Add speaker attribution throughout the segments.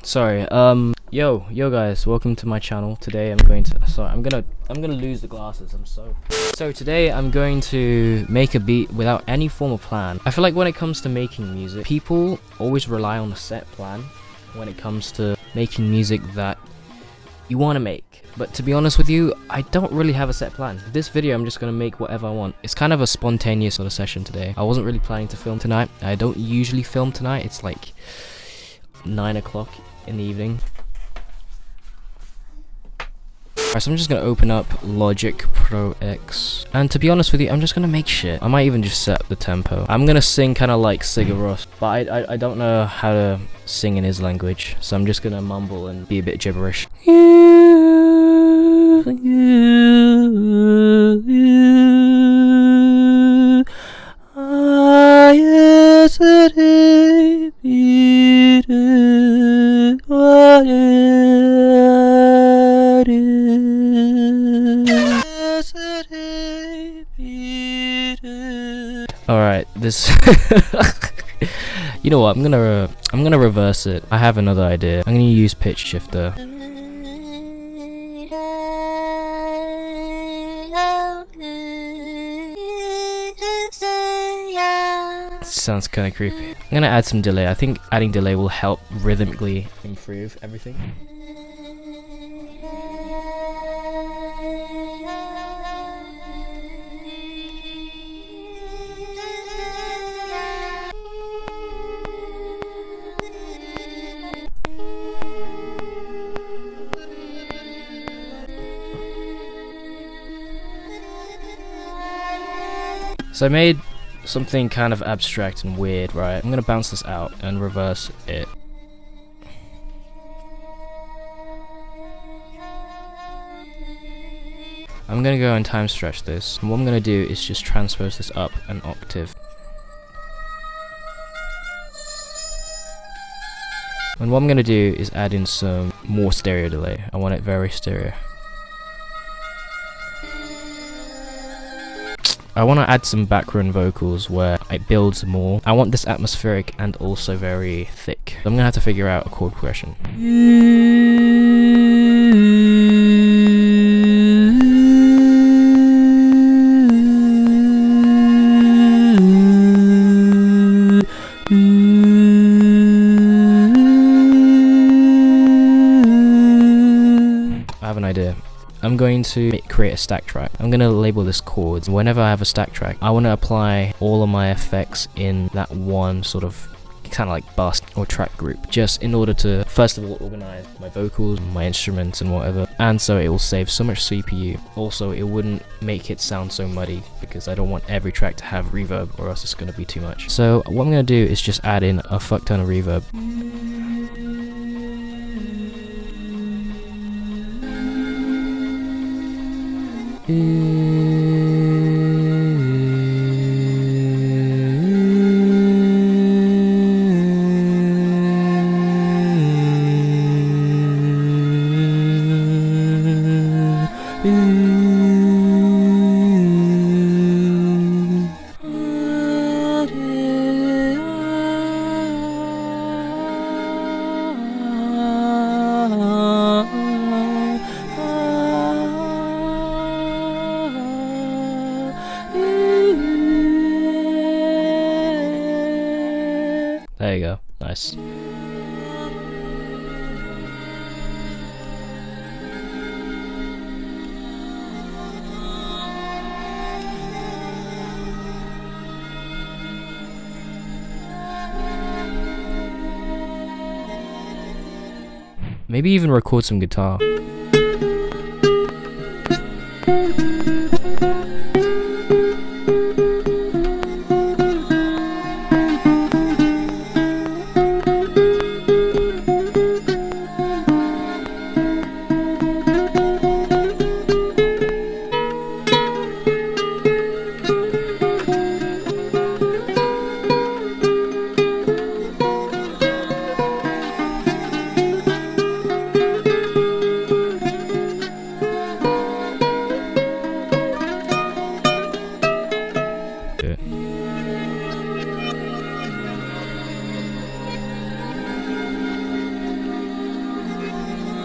Speaker 1: Sorry. Yo guys, welcome to my channel. Today I'm gonna lose the glasses. So today I'm going to make a beat without any form of plan. I feel like when it comes to making music, people always rely on a set plan when it comes to making music that you want to make. But to be honest with you, I don't really have a set plan. This video I'm just gonna make whatever I want. It's kind of a spontaneous sort of session today. I wasn't really planning to film tonight. I don't usually film tonight. It's like 9 o'clock in the evening. Alright, so I'm just gonna open up Logic Pro X, and to be honest with you, I'm just gonna make shit. I might even just set the tempo. I'm gonna sing kind of like Sigur Rós, but I don't know how to sing in his language, so I'm just gonna mumble and be a bit gibberish. Alright, this you know what, I'm gonna reverse it. I have another idea. I'm gonna use pitch shifter. Sounds kind of creepy. I'm gonna add some delay. I think adding delay will help rhythmically improve everything. So I made something kind of abstract and weird, right? I'm gonna bounce this out and reverse it. I'm gonna go and time stretch this, and what I'm gonna do is just transpose this up an octave. And what I'm gonna do is add in some more stereo delay. I want it very stereo. I want to add some background vocals where it builds more. I want this atmospheric and also very thick. So I'm gonna have to figure out a chord progression. I have an idea. I'm going to create a stack track. I'm going to label this chords. Whenever I have a stack track, I want to apply all of my effects in that one sort of kind of like bus or track group, just in order to first of all organize my vocals, my instruments and whatever, and so it will save so much CPU. Also, it wouldn't make it sound so muddy because I don't want every track to have reverb or else it's going to be too much. So what I'm going to do is just add in a fuck ton of reverb. There you go. Nice. Maybe even record some guitar.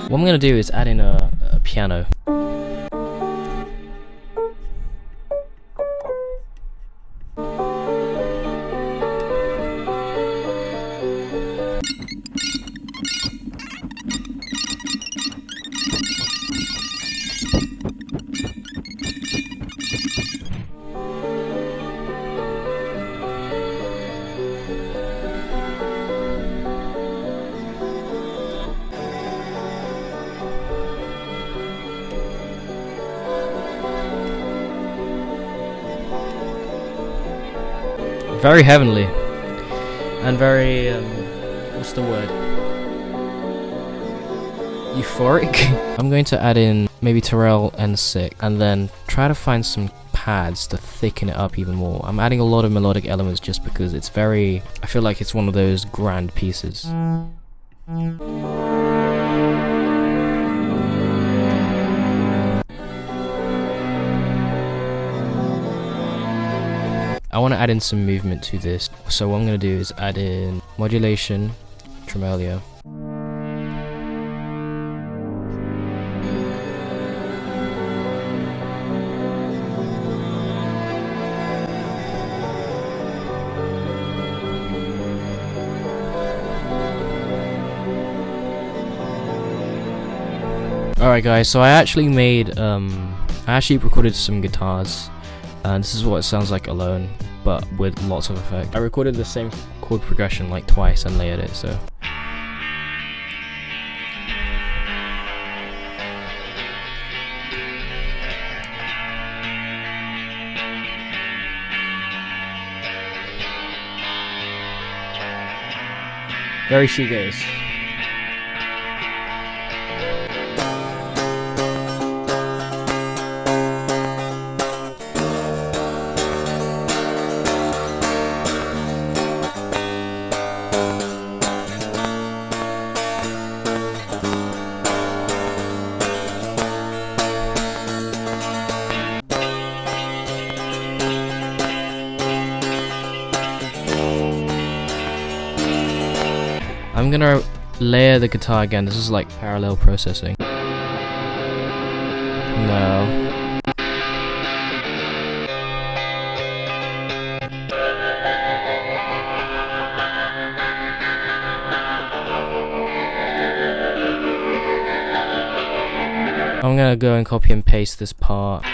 Speaker 1: What I'm gonna do is add in a piano. Very heavenly and very what's the word, euphoric. I'm going to add in maybe Terrell and Sick, and then try to find some pads to thicken it up even more. I'm adding a lot of melodic elements just because it's very, I feel like it's one of those grand pieces. I want to add in some movement to this, so what I'm going to do is add in modulation, tremolo. Alright guys, so I actually recorded some guitars, and this is what it sounds like alone, but with lots of effect. I recorded the same chord progression like twice and layered it, so. Very shoegaze. I'm gonna layer the guitar again. This is like parallel processing. No. I'm gonna go and copy and paste this part.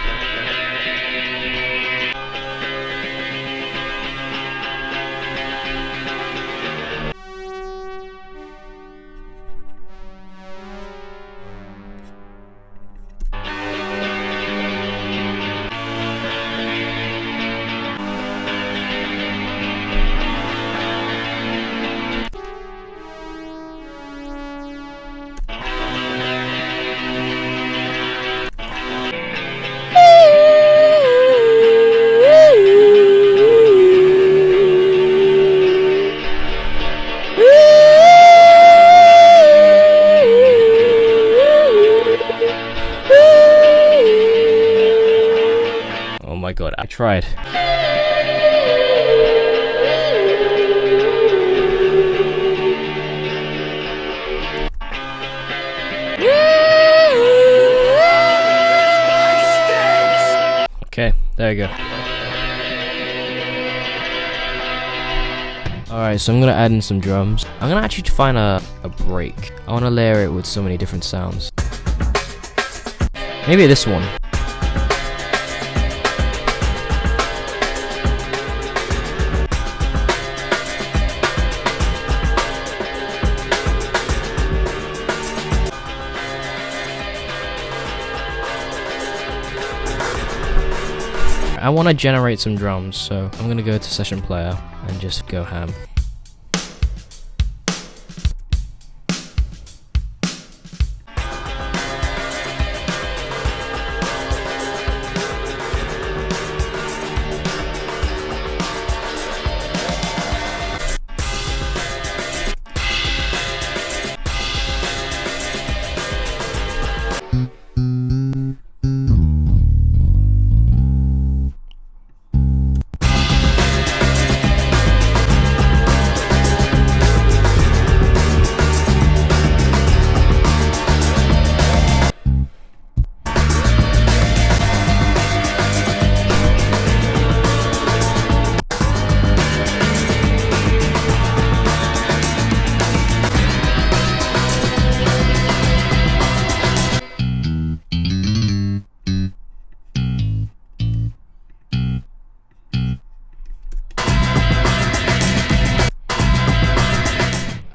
Speaker 1: Oh my god, I tried. Okay, there you go. Alright, so I'm gonna add in some drums. I'm gonna actually find a break. I wanna layer it with so many different sounds. Maybe this one. I want to generate some drums, so I'm gonna go to Session Player and just go ham.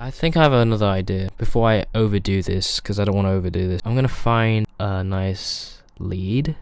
Speaker 1: I think I have another idea before I overdo this, because I don't want to overdo this. I'm gonna find a nice lead.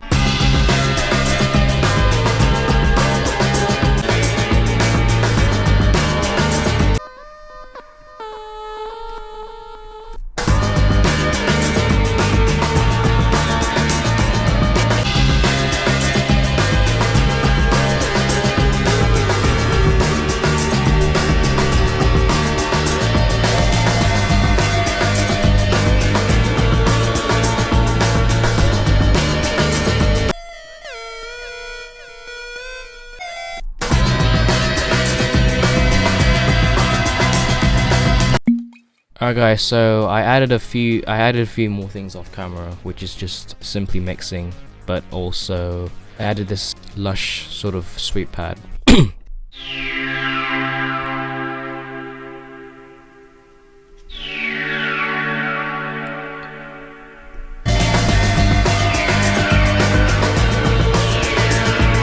Speaker 1: Alright guys, so I added a few more things off camera, which is just simply mixing, but also I added this lush sort of sweep pad.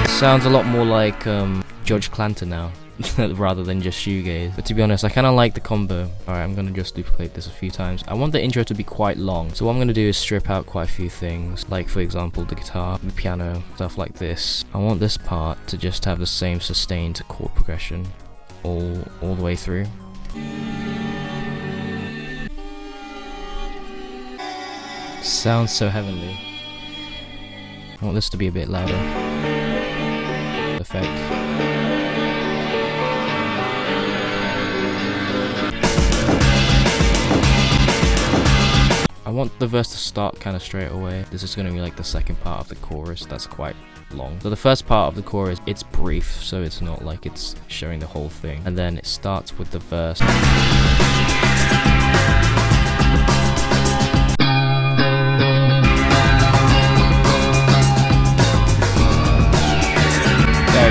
Speaker 1: Sounds a lot more like George Clanton now. Rather than just shoegaze. But to be honest, I kind of like the combo. Alright, I'm gonna just duplicate this a few times. I want the intro to be quite long, so what I'm gonna do is strip out quite a few things, like for example the guitar, the piano, stuff like this. I want this part to just have the same sustained chord progression all the way through. Sounds so heavenly. I want this to be a bit louder. Effect. I want the verse to start kind of straight away. This is going to be like the second part of the chorus that's quite long. So the first part of the chorus, it's brief, so it's not like it's showing the whole thing. And then it starts with the verse. There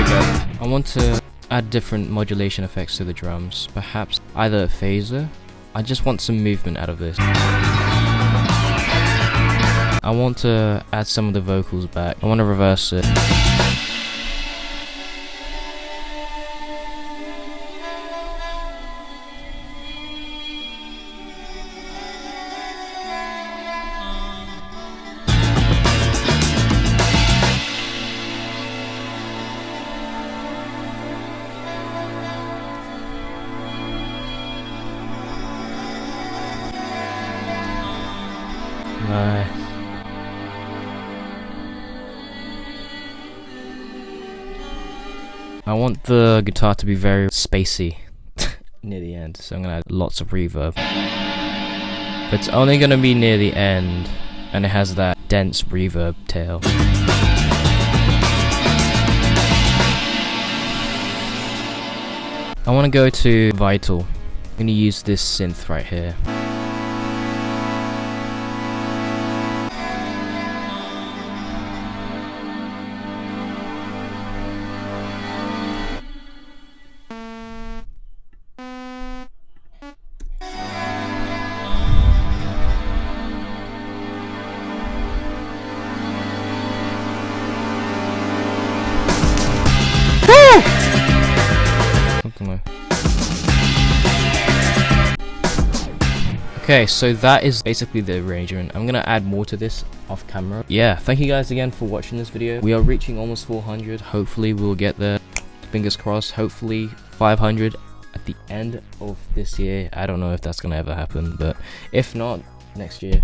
Speaker 1: we go. I want to add different modulation effects to the drums. Perhaps either a phaser. I just want some movement out of this. I want to add some of the vocals back. I want to reverse it. Nice. I want the guitar to be very spacey near the end, so I'm gonna add lots of reverb. But it's only gonna be near the end, and it has that dense reverb tail. I want to go to Vital. I'm gonna use this synth right here. Okay, so that is basically the arrangement. I'm gonna add more to this off camera. Yeah, thank you guys again for watching this video. We are reaching almost 400. Hopefully we'll get there. Fingers crossed. Hopefully 500 at the end of this year. I don't know if that's gonna ever happen, but if not, next year.